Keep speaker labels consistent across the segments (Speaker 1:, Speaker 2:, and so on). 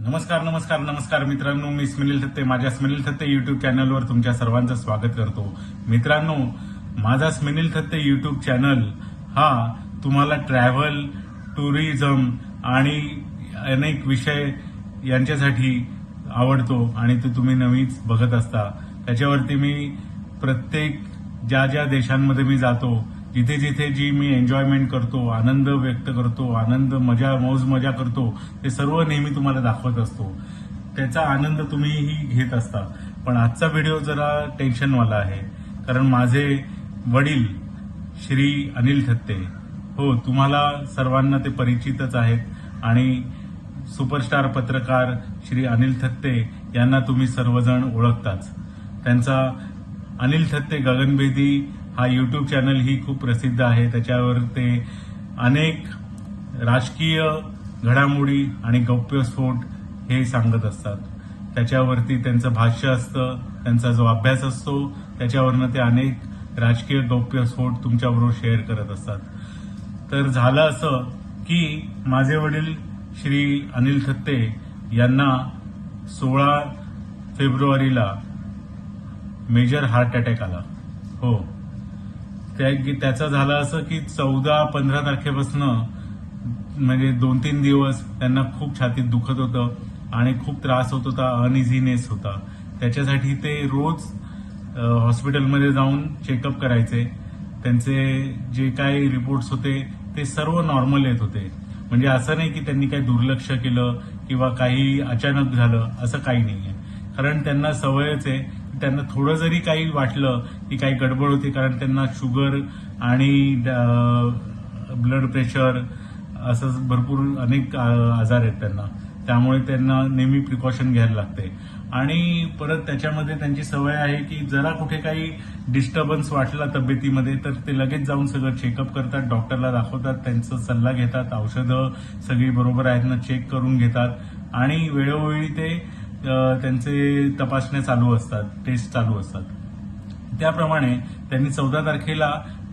Speaker 1: नमस्कार नमस्कार नमस्कार मित्रांनो, मी स्मिनिल थत्ते माझ्या स्मिनिल थत्ते युट्यूब चॅनलवर तुमच्या सर्वांचं स्वागत करतो. मित्रांनो, माझा स्मिनिल थत्ते युट्यूब चॅनल हा तुम्हाला ट्रॅव्हल, टुरिझम आणि अनेक विषय यांच्यासाठी आवडतो आणि ते तुम्ही नेहमीच बघत असता. त्याच्यावरती मी प्रत्येक ज्या ज्या देशांमध्ये मी जातो, जिथे जिथे जी मी एन्जॉयमेंट करतो, आनंद व्यक्त करतो, आनंद मौज मजा करतो, ते सर्व नेहमी तुम्हाला दाखवत असतो. त्याचा आनंद तुम्हीही घेत असता. पण आजचा व्हिडिओ जरा टेन्शनवाला आहे, कारण माझे वडील श्री अनिल थत्ते, हो तुम्हाला सर्वांना ते परिचितच आहेत आणि सुपरस्टार पत्रकार श्री अनिल थत्ते यांना तुम्ही सर्वजण ओळखताच. त्यांचा अनिल थत्ते गगनभेदी हा युट्यूब चॅनल ही खूप प्रसिद्ध आहे. त्याच्यावर ते अनेक राजकीय घडामोडी आणि गौप्यस्फोट हे सांगत असतात. त्याच्यावरती त्यांचं भाष्य असतं, त्यांचा जो अभ्यास असतो त्याच्यावरनं ते अनेक राजकीय गौप्यस्फोट तुमच्याबरोबर शेअर करत असतात. तर झालं असं की माझे वडील श्री अनिल थत्ते यांना 16 फेब्रुवारीला मेजर हार्ट अटॅक आला. हो, त्याचं झालं असं की 14-15 तारखेपासून म्हणजे 2-3 दिवस त्यांना खूप छातीत दुखत होतं आणि खूप त्रास होत होता, अनइझीनेस होता. त्याच्यासाठी ते रोज हॉस्पिटलमध्ये जाऊन चेकअप करायचे. त्यांचे जे काही रिपोर्ट्स होते ते सर्व नॉर्मल येत होते. म्हणजे असं नाही की त्यांनी काही दुर्लक्ष केलं किंवा काही अचानक झालं, असं काही नाहीये. कारण त्यांना सवयच आहे. त्यांना थोडं जरी काही वाटलं की काही गडबड होती, कारण त्यांना शुगर आणि ब्लड प्रेशर असं भरपूर अनेक आजार आहेत त्यांना. त्यामुळे त्यांना नेहमी प्रिकॉशन घ्यायला लागते. आणि परत त्याच्यामध्ये त्यांची सवय आहे की जरा कुठे काही डिस्टर्बन्स वाटला तब्येतीमध्ये तर ते लगेच जाऊन सगळं चेकअप करतात, डॉक्टरला दाखवतात, त्यांचा सल्ला घेतात, औषधं सगळी बरोबर आहेत ना चेक करून घेतात आणि वेळोवेळी ते त्यांचे तपासण्या चालू असतात, टेस्ट चालू असतात. त्याप्रमाणे त्यांनी 14 तारखेला,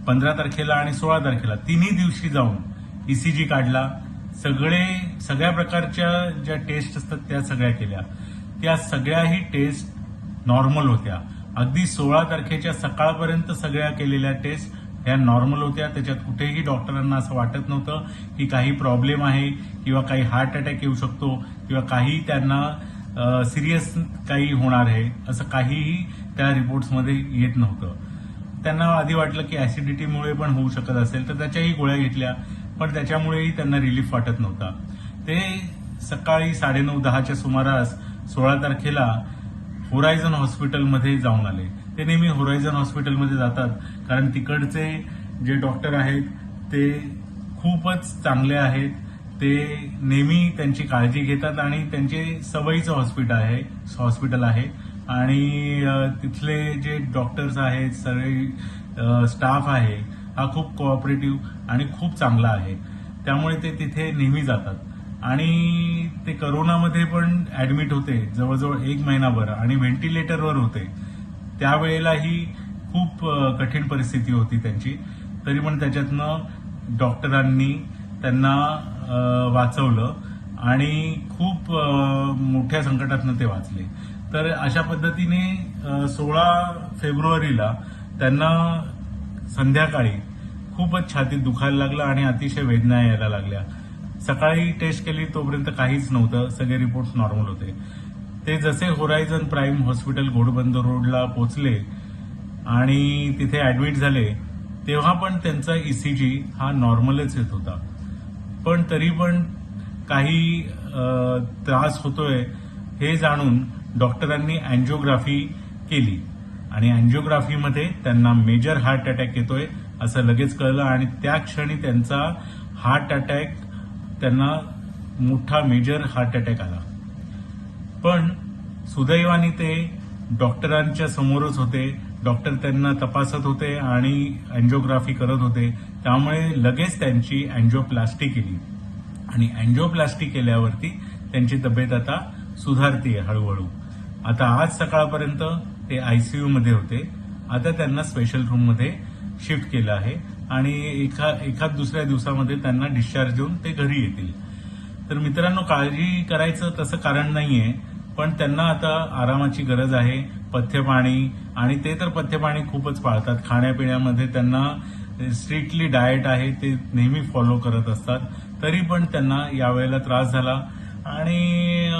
Speaker 1: 15 तारखेला आणि 16 तारखेला तिन्ही दिवशी जाऊन ईसीजी काढला. सगळ्या प्रकारच्या ज्या टेस्ट असतात त्या सगळ्या केल्या. त्या सगळ्याही टेस्ट नॉर्मल होत्या. अगदी 16 तारखेच्या सकाळपर्यंत सगळ्या केलेल्या टेस्ट ह्या नॉर्मल होत्या. त्याच्यात कुठेही डॉक्टरांना असं वाटत नव्हतं की काही प्रॉब्लेम आहे किंवा काही हार्ट अटॅक येऊ शकतो किंवा काही त्यांना सिरियस काही होणार आहे, असं काहीही त्या रिपोर्ट्समध्ये येत नव्हतं. त्यांना आधी वाटलं की ऍसिडिटीमुळे पण होऊ शकत असेल, तर त्याच्याही गोळ्या घेतल्या, पण त्याच्यामुळेही त्यांना रिलीफ वाटत नव्हता. ते सकाळी 9:30-10च्या सुमारास 16 तारखेला होरायझन हॉस्पिटलमध्ये जाऊन आले. ते नेहमी होरायझन हॉस्पिटलमध्ये जातात कारण तिकडचे जे डॉक्टर आहेत ते खूपच चांगले आहेत. ते नेहमी त्यांची काळजी घेतात आणि त्यांचे सवयीचं हॉस्पिटल आहे आणि तिथले जे डॉक्टर्स आहेत, सगळे स्टाफ आहे हा खूप कोऑपरेटिव्ह आणि खूप चांगला आहे. त्यामुळे ते तिथे नेहमी जातात. आणि ते करोनामध्ये पण ऍडमिट होते जवळजवळ 1 महिनाभर आणि व्हेंटिलेटरवर होते. त्यावेळेलाही खूप कठीण परिस्थिती होती त्यांची, तरी पण त्याच्यातनं डॉक्टरांनी त्यांना वाचवलं आणि खूप मोठ्या संकटातनं ते वाचले. तर अशा पद्धतीने 16 फेब्रुवारीला त्यांना संध्याकाळी खूपच छातीत दुखायला लागलं आणि अतिशय वेदना यायला लागल्या. सकाळी टेस्ट केली तोपर्यंत काहीच नव्हतं, सगळे रिपोर्ट्स नॉर्मल होते. ते जसे होरायझन प्राईम हॉस्पिटल घोडबंदर रोडला पोहोचले आणि तिथे ऍडमिट झाले, तेव्हा पण त्यांचा ईसीजी हा नॉर्मलच येत होता. पण तरी पण काही त्रास होतोय हे जाणून डॉक्टरांनी अँजिओग्राफी केली आणि अँजिओग्राफीमध्ये त्यांना मेजर हार्ट अटॅक येतोय असं लगेच कळलं आणि त्या क्षणी त्यांचा हार्ट अटॅक, त्यांना मोठा मेजर हार्ट अटॅक आला. पण सुदैवाने ते डॉक्टरांच्या समोरच होते. डॉक्टर त्यांना तपासत होते आणि अँजिओग्राफी करत होते. त्यामुळे लगेच त्यांची अँजिओप्लास्टी केली आणि अँजिओप्लास्टी केल्यावरती त्यांची तब्येत आता सुधारतीये हळूहळू. आता आज सकाळपर्यंत ते आयसीयू मध्ये होते. आता त्यांना स्पेशल रूममध्ये शिफ्ट केलं आहे आणि एखाद दुसऱ्या दिवसामध्ये त्यांना डिस्चार्ज देऊन ते घरी येतील. तर मित्रांनो, काळजी करायचं तसं कारण नाहीये, पण त्यांना आता आरामाची गरज आहे. पथ्यपाणी, आणि ते तर पथ्यपाणी खूपच पाळतात. खाण्यापिण्यामध्ये त्यांना स्ट्रिक्टली डाएट आहे, ते नेहमी फॉलो करत असतात. तरी पण त्यांना यावेळेला त्रास झाला, आणि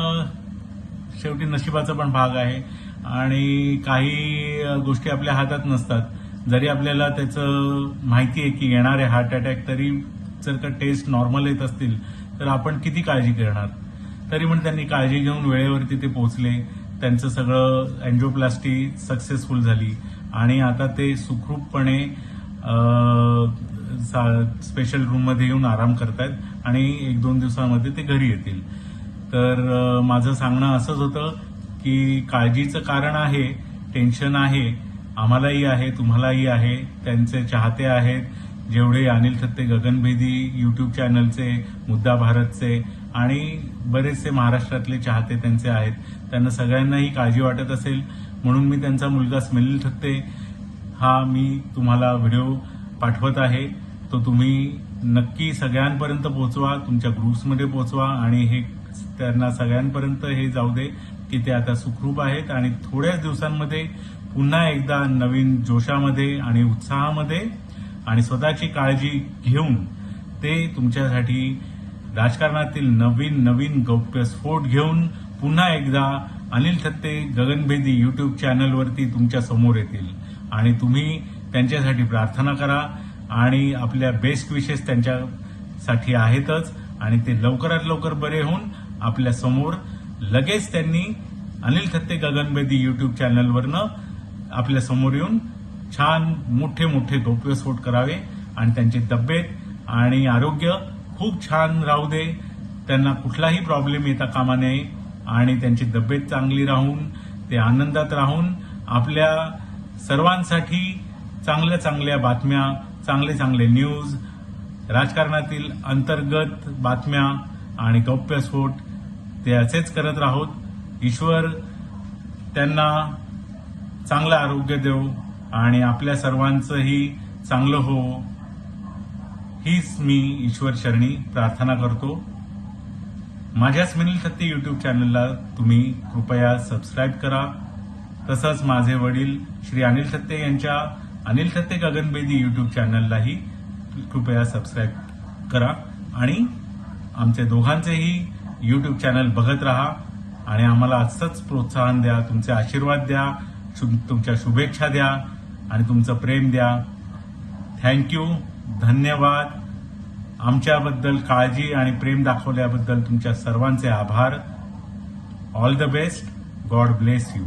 Speaker 1: शेवटी नशिबाचा पण भाग आहे. आणि काही गोष्टी आपल्या हातात नसतात. जरी आपल्याला त्याचं माहिती आहे की येणार आहे हार्ट अटॅक, तरी जर का टेस्ट नॉर्मल येत असतील तर आपण किती काळजी करणार. तरी पण त्यांनी काळजी घेऊन वेळेवरती ते पोहोचले. त्यांचं सगळं अँजिओप्लास्टी सक्सेसफुल झाली, आणि आता ते सुखरूपपणे स्पेशल रूममध्ये येऊन आराम करतायत, आणि 1-2 दिवसांमध्ये ते घरी येतील. तर माझं सांगणं असंच होतं की काळजीचं कारण आहे, टेन्शन आहे, आम्हालाही आहे, तुम्हालाही आहे. त्यांचे चाहते आहेत, जेवढे अनिल थत्ते गगनभेदी युट्यूब चॅनलचे, मुद्दा भारतचे आणि बरेचसे महाराष्ट्रातले चाहते त्यांचे आहेत. त्यांना सगळ्यांनाही काळजी वाटत असेल, म्हणून मी त्यांचा मुलगा स्मेलिल थत्ते हा मी तुम्हाला व्हिडिओ पाठवत आहे. तो तुम्ही नक्की सगळ्यांपर्यंत पोहोचवा, तुमच्या ग्रुप्समध्ये पोहोचवा, आणि हे त्यांना सगळ्यांपर्यंत हे जाऊ दे की ते आता सुखरूप आहेत, आणि थोड्याच दिवसांमध्ये पुन्हा एकदा नवीन जोशामध्ये आणि उत्साहामध्ये आणि स्वतःची काळजी घेऊन ते तुमच्यासाठी राजकारणातील नवीन नवीन गौप्यस्फोट घेऊन पुन्हा एकदा अनिल थत्ते गगनभेदी युट्यूब चॅनलवरती तुमच्या समोर येतील. आणि तुम्ही त्यांच्यासाठी प्रार्थना करा, आणि आपल्या बेस्ट विशेस त्यांच्यासाठी आहेतच, आणि ते लवकरात लवकर बरे होऊन आपल्या समोर लगेच त्यांनी अनिल थत्ते गगनभेदी युट्यूब चॅनलवरनं आपल्या समोर येऊन छान मोठे मोठे गौप्यस्फोट करावे, आणि त्यांची तब्येत आणि आरोग्य खूप छान राहू दे. त्यांना कुठलाही प्रॉब्लेम येता कामा नये, आणि त्यांची तब्येत चांगली राहून ते आनंदात राहून आपल्या सर्वांसाठी चांगल्या चांगल्या बातम्या, चांगले चांगले न्यूज, राजकारणातील अंतर्गत बातम्या आणि गौप्यस्फोट ते असेच करत राहोत. ईश्वर त्यांना चांगलं आरोग्य देव, आणि आपल्या सर्वांचंही चांगलं हो, हीच मी ईश्वर शरणी प्रार्थना करतो. माझ्या स्मेलिल थत्ते युट्यूब चॅनलला तुम्ही कृपया सबस्क्राईब करा. तसंच माझे वडील श्री अनिल थत्ते यांच्या अनिल थत्ते गगनभेदी युट्यूब चॅनललाही कृपया सबस्क्राईब करा, आणि आमचे दोघांचेही युट्यूब चॅनल बघत राहा, आणि आम्हाला असंच प्रोत्साहन द्या, तुमचे आशीर्वाद द्या, तुमच्या शुभेच्छा द्या, आणि तुमचं प्रेम द्या. थँक्यू, धन्यवाद. आमच्याबद्दल काळजी आणि प्रेम दाखवल्याबद्दल तुमच्या सर्वांचे आभार. All the best. God bless you.